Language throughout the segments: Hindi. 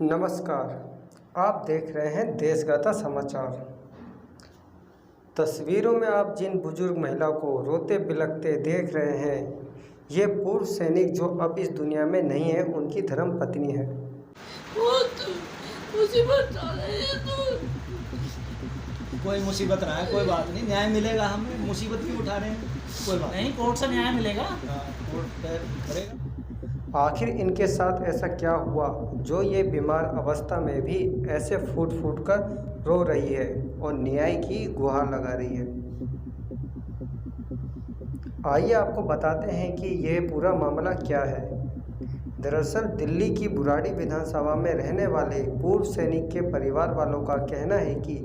नमस्कार, आप देख रहे हैं देशगाथा समाचार। तस्वीरों में आप जिन बुजुर्ग महिला को रोते बिलखते देख रहे हैं, ये पूर्व सैनिक जो अब इस दुनिया में नहीं है, उनकी धर्मपत्नी है। बहुत मुसीबत आ रही है तो कोई मुसीबत ना है, कोई बात नहीं, न्याय मिलेगा। हमें मुसीबत भी उठा रहे हैं, कोई बात नहीं, कोर्ट से न्याय मिलेगा। कोर्ट करेगा। आखिर इनके साथ ऐसा क्या हुआ जो ये बीमार अवस्था में भी ऐसे फूट फूट कर रो रही है और न्याय की गुहार लगा रही है। आइए आपको बताते हैं कि यह पूरा मामला क्या है। दरअसल दिल्ली की बुराड़ी विधानसभा में रहने वाले पूर्व सैनिक के परिवार वालों का कहना है कि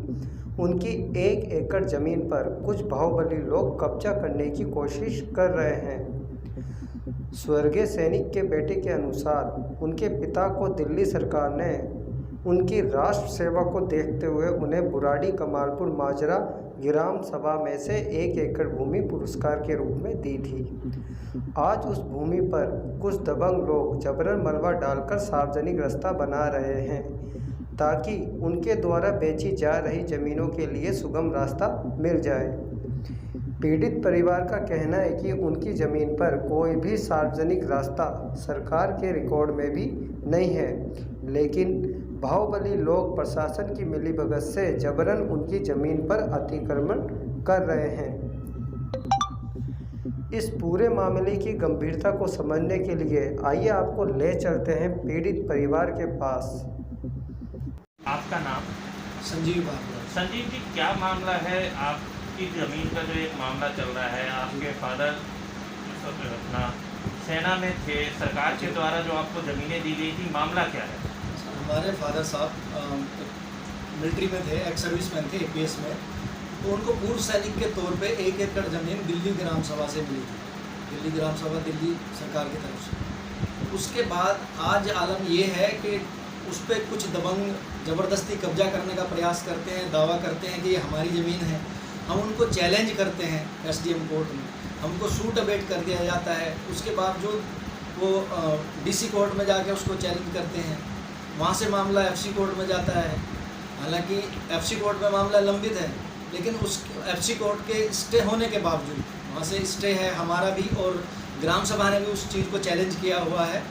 उनकी 1 एकड़ ज़मीन पर कुछ बाहुबली लोग कब्जा करने की कोशिश कर रहे हैं। स्वर्गीय सैनिक के बेटे के अनुसार उनके पिता को दिल्ली सरकार ने उनकी राष्ट्र सेवा को देखते हुए उन्हें बुराड़ी कमालपुर माजरा ग्राम सभा में से 1 एकड़ भूमि पुरस्कार के रूप में दी थी। आज उस भूमि पर कुछ दबंग लोग जबरन मलबा डालकर सार्वजनिक रास्ता बना रहे हैं ताकि उनके द्वारा बेची जा रही ज़मीनों के लिए सुगम रास्ता मिल जाए। पीड़ित परिवार का कहना है कि उनकी ज़मीन पर कोई भी सार्वजनिक रास्ता सरकार के रिकॉर्ड में भी नहीं है, लेकिन बाहुबली लोग प्रशासन की मिलीभगत से जबरन उनकी ज़मीन पर अतिक्रमण कर रहे हैं। इस पूरे मामले की गंभीरता को समझने के लिए आइए आपको ले चलते हैं पीड़ित परिवार के पास। आपका नाम? संजीव बाबू। संजीव जी, क्या मामला है? आपकी ज़मीन का जो एक मामला चल रहा है, आपके फादर अपना सेना में थे, सरकार के द्वारा जो आपको ज़मीनें दी गई थी, मामला क्या है? हमारे फादर साहब मिलिट्री में थे, एक्स सर्विसमैन थे APS में, तो उनको पूर्व सैनिक के तौर पे 1 एकड़ ज़मीन दिल्ली ग्राम सभा से मिली थी। दिल्ली ग्राम सभा दिल्ली सरकार की तरफ से। उसके बाद आज आलम ये है कि उस पर कुछ दबंग ज़बरदस्ती कब्जा करने का प्रयास करते हैं, दावा करते हैं कि ये हमारी ज़मीन है। हम उनको चैलेंज करते हैं SDM कोर्ट में, हमको सूट अबेट कर दिया जाता है। उसके बावजूद वो DC कोर्ट में जाके उसको चैलेंज करते हैं, वहाँ से मामला FC कोर्ट में जाता है। हालांकि FC कोर्ट में मामला लंबित है, लेकिन उस FC कोर्ट के स्टे होने के बावजूद, वहाँ से स्टे है हमारा भी और ग्राम सभा ने भी उस चीज़ को चैलेंज किया हुआ है,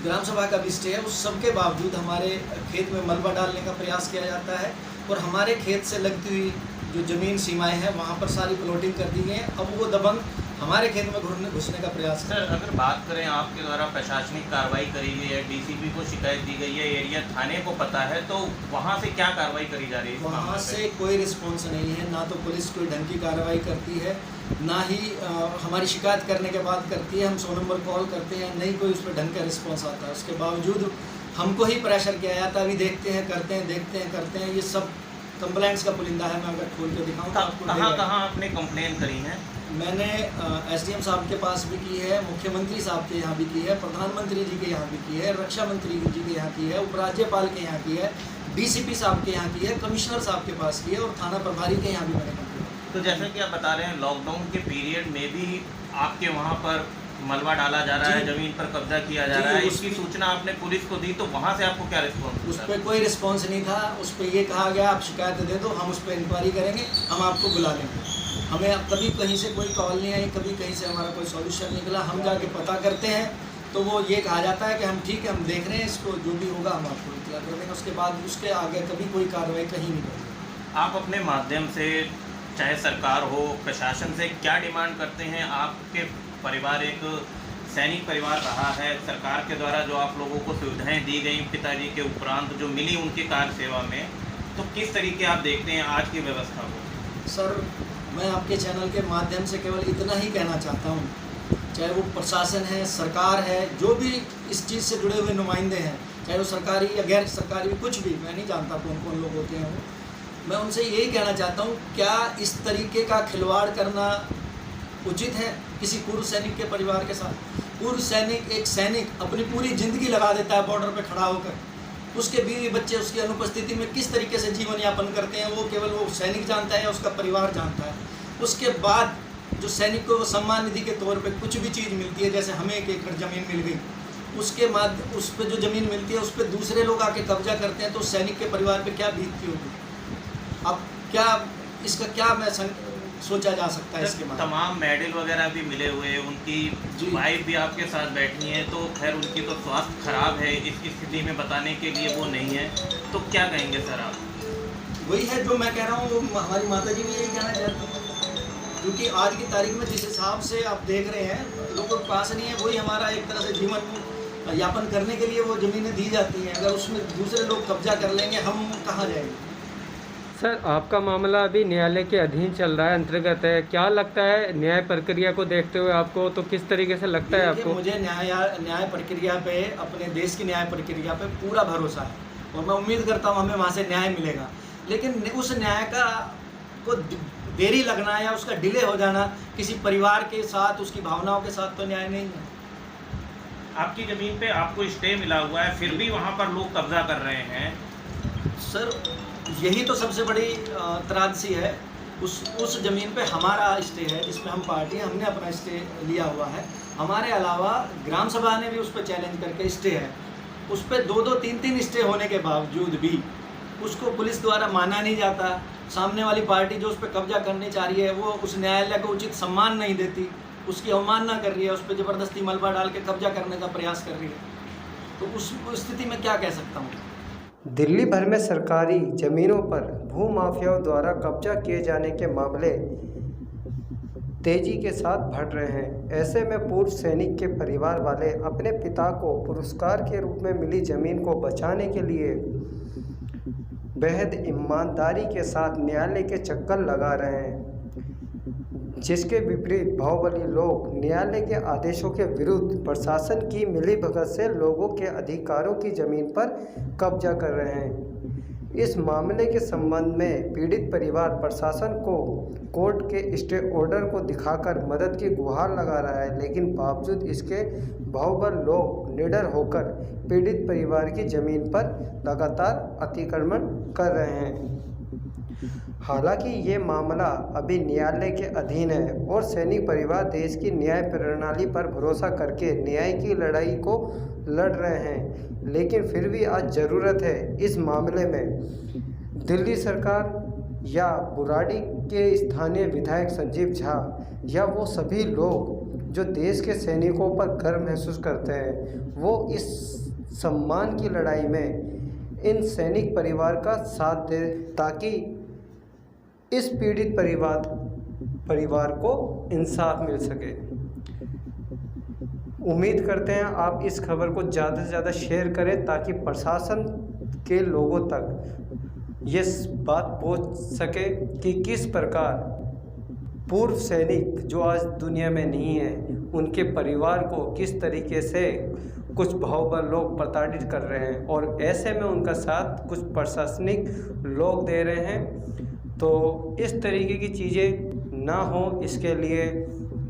ग्राम सभा का भी स्टे है। उस सब के बावजूद हमारे खेत में मलबा डालने का प्रयास किया जाता है और हमारे खेत से लगती हुई जो ज़मीन सीमाएं हैं वहाँ पर सारी प्लॉटिंग कर दी गई है। अब वो दबंग हमारे खेत में घुसने का प्रयास सर, अगर बात करें, आपके द्वारा प्रशासनिक कार्रवाई करी गई है, DCP को शिकायत दी गई है, एरिया थाने को पता है, तो वहाँ से क्या कार्रवाई करी जा रही है? वहाँ से कोई रिस्पॉन्स नहीं है, ना तो पुलिस कोई ढंग की कार्रवाई करती है, ना ही हमारी शिकायत करने के बाद करती है। हम 100 नंबर कॉल करते हैं, नहीं कोई उस पर ढंग का रिस्पॉन्स आता है। उसके बावजूद हमको ही प्रेशर किया जाता है, अभी देखते हैं, करते हैं, देखते हैं, करते हैं। ये सब कंप्लेंट्स का पुलिंदा है। मैं अगर खोल के दिखाऊँ तो आपको कहाँ आपने कंप्लेन करी है? मैंने SDM साहब के पास भी की है, मुख्यमंत्री साहब के यहाँ भी की है, प्रधानमंत्री जी के यहाँ भी की है, रक्षा मंत्री जी के यहाँ की है, उपराज्यपाल के यहाँ की है, DCP साहब के यहाँ की है, कमिश्नर साहब के पास की है और थाना प्रभारी के यहाँ भी मैंने कंप्लेन। तो जैसा कि आप बता रहे हैं, लॉकडाउन के पीरियड में भी आपके वहाँ पर मलबा डाला जा रहा है, ज़मीन पर कब्जा किया जा रहा है, इसकी सूचना आपने पुलिस को दी, तो वहाँ से आपको क्या रिस्पॉन्स? उस पर कोई रिस्पॉन्स नहीं था। उस पर ये कहा गया आप शिकायत दे दो, हम उस पर इंक्वायरी करेंगे, हम आपको बुला लेंगे। हमें अब कभी कहीं से कोई कॉल नहीं आई, कभी कहीं से हमारा कोई सॉल्यूशन निकला। हम जाके पता करते हैं तो वो ये कहा जाता है कि हम ठीक है, हम देख रहे हैं, इसको जो भी होगा हम आपको इत्तला कर देंगे। उसके बाद उसके आगे कभी कोई कार्रवाई कहीं नहीं करेंगे। आप अपने माध्यम से, चाहे सरकार हो, प्रशासन से क्या डिमांड करते हैं? आपके परिवार एक सैनिक परिवार रहा है, सरकार के द्वारा जो आप लोगों को सुविधाएं दी गई पिताजी के उपरांत जो मिली उनकी कार्य सेवा में, तो किस तरीके आप देखते हैं आज की व्यवस्था को? सर, मैं आपके चैनल के माध्यम से केवल इतना ही कहना चाहता हूँ, चाहे वो प्रशासन है, सरकार है, जो भी इस चीज़ से जुड़े हुए नुमाइंदे हैं, चाहे वो सरकारी या गैर सरकारी, कुछ भी, मैं नहीं जानता कौन कौन लोग होते हैं वो, मैं उनसे यही कहना चाहता हूँ, क्या इस तरीके का खिलवाड़ करना उचित है किसी पूर्व सैनिक के परिवार के साथ? पूर्व सैनिक, एक सैनिक अपनी पूरी ज़िंदगी लगा देता है बॉर्डर पे खड़ा होकर, उसके बीवी बच्चे उसकी अनुपस्थिति में किस तरीके से जीवन यापन करते हैं, वो केवल वो सैनिक जानता है या उसका परिवार जानता है। उसके बाद जो सैनिक को वो सम्मान निधि के तौर पे कुछ भी चीज़ मिलती है, जैसे हमें 1 एकड़ ज़मीन मिल गई, उसके उस पर जो ज़मीन मिलती है उस पर दूसरे लोग आके कब्जा करते हैं, तो सैनिक के परिवार पे क्या बीतती होगी। अब क्या इसका क्या सोचा जा सकता है इसके बाद। तमाम मेडल वगैरह भी मिले हुए हैं, उनकी वाइफ भी आपके साथ बैठी हैं, तो खैर उनकी तो स्वास्थ्य खराब है, इस स्थिति में बताने के लिए वो नहीं है, तो क्या कहेंगे सर आप। वही है जो मैं कह रहा हूँ, हमारी माता जी भी यही कहना चाहती हैं, क्योंकि आज की तारीख में जिस हिसाब से आप देख रहे हैं लोगों के पास नहीं है, वही हमारा एक तरह से जीवन यापन करने के लिए वो ज़मीनें दी जाती हैं। अगर उसमें दूसरे लोग कब्जा कर लेंगे, हम कहाँ जाएंगे। सर, आपका मामला अभी न्यायालय के अधीन चल रहा है, अंतर्गत है, क्या लगता है न्याय प्रक्रिया को देखते हुए आपको, तो किस तरीके से लगता है आपको। मुझे न्याय प्रक्रिया पे, अपने देश की न्याय प्रक्रिया पे पूरा भरोसा है और मैं उम्मीद करता हूँ हमें वहाँ से न्याय मिलेगा। लेकिन उस न्याय को देरी लगना या उसका डिले हो जाना किसी परिवार के साथ, उसकी भावनाओं के साथ तो न्याय नहीं है। आपकी ज़मीन पे आपको स्टे मिला हुआ है, फिर भी वहाँ पर लोग कब्जा कर रहे हैं। सर, यही तो सबसे बड़ी त्रासदी है। उस ज़मीन पे हमारा स्टे है, जिसमें हम पार्टी हैं, हमने अपना स्टे लिया हुआ है। हमारे अलावा ग्राम सभा ने भी उस पर चैलेंज करके स्टे है, उस पर 2-2, 3-3 स्टे होने के बावजूद भी उसको पुलिस द्वारा माना नहीं जाता। सामने वाली पार्टी जो उस पर कब्जा करनी चाह रही है, वो उस न्यायालय को उचित सम्मान नहीं देती, उसकी अवमानना कर रही है, उस पर ज़बरदस्ती मलबा डाल के कब्जा करने का प्रयास कर रही है। तो उस स्थिति में क्या कह सकता हूँ। दिल्ली भर में सरकारी ज़मीनों पर भू माफियाओं द्वारा कब्जा किए जाने के मामले तेजी के साथ बढ़ रहे हैं। ऐसे में पूर्व सैनिक के परिवार वाले अपने पिता को पुरस्कार के रूप में मिली ज़मीन को बचाने के लिए बेहद ईमानदारी के साथ न्यायालय के चक्कर लगा रहे हैं, जिसके विपरीत बाहुबली लोग न्यायालय के आदेशों के विरुद्ध प्रशासन की मिलीभगत से लोगों के अधिकारों की ज़मीन पर कब्जा कर रहे हैं। इस मामले के संबंध में पीड़ित परिवार प्रशासन को कोर्ट के स्टे ऑर्डर को दिखाकर मदद की गुहार लगा रहा है, लेकिन बावजूद इसके बाहुबल लोग निडर होकर पीड़ित परिवार की ज़मीन पर लगातार अतिक्रमण कर रहे हैं। हालांकि ये मामला अभी न्यायालय के अधीन है और सैनिक परिवार देश की न्याय प्रणाली पर भरोसा करके न्याय की लड़ाई को लड़ रहे हैं, लेकिन फिर भी आज ज़रूरत है इस मामले में दिल्ली सरकार या बुराड़ी के स्थानीय विधायक संजीव झा या वो सभी लोग जो देश के सैनिकों पर गर्व महसूस करते हैं, वो इस सम्मान की लड़ाई में इन सैनिक परिवार का साथ दे, ताकि इस पीड़ित परिवार को इंसाफ मिल सके। उम्मीद करते हैं आप इस खबर को ज़्यादा से ज़्यादा शेयर करें, ताकि प्रशासन के लोगों तक ये बात पहुंच सके कि किस प्रकार पूर्व सैनिक जो आज दुनिया में नहीं है, उनके परिवार को किस तरीके से कुछ बाहुबल लोग प्रताड़ित कर रहे हैं और ऐसे में उनका साथ कुछ प्रशासनिक लोग दे रहे हैं। तो इस तरीके की चीज़ें ना हो, इसके लिए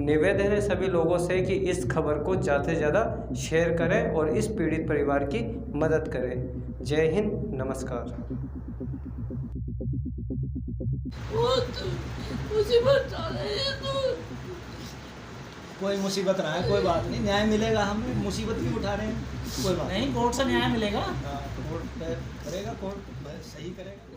निवेदन है सभी लोगों से कि इस खबर को ज़्यादा से ज़्यादा शेयर करें और इस पीड़ित परिवार की मदद करें। जय हिंद, नमस्कार। मुसीबत आ रही है तो कोई मुसीबत ना है, कोई बात नहीं, न्याय मिलेगा। हम मुसीबत भी उठा रहे हैं, कोई बात नहीं, कोर्ट से न्याय मिलेगा। कोर्ट करेगा, कोर्ट सही करेगा।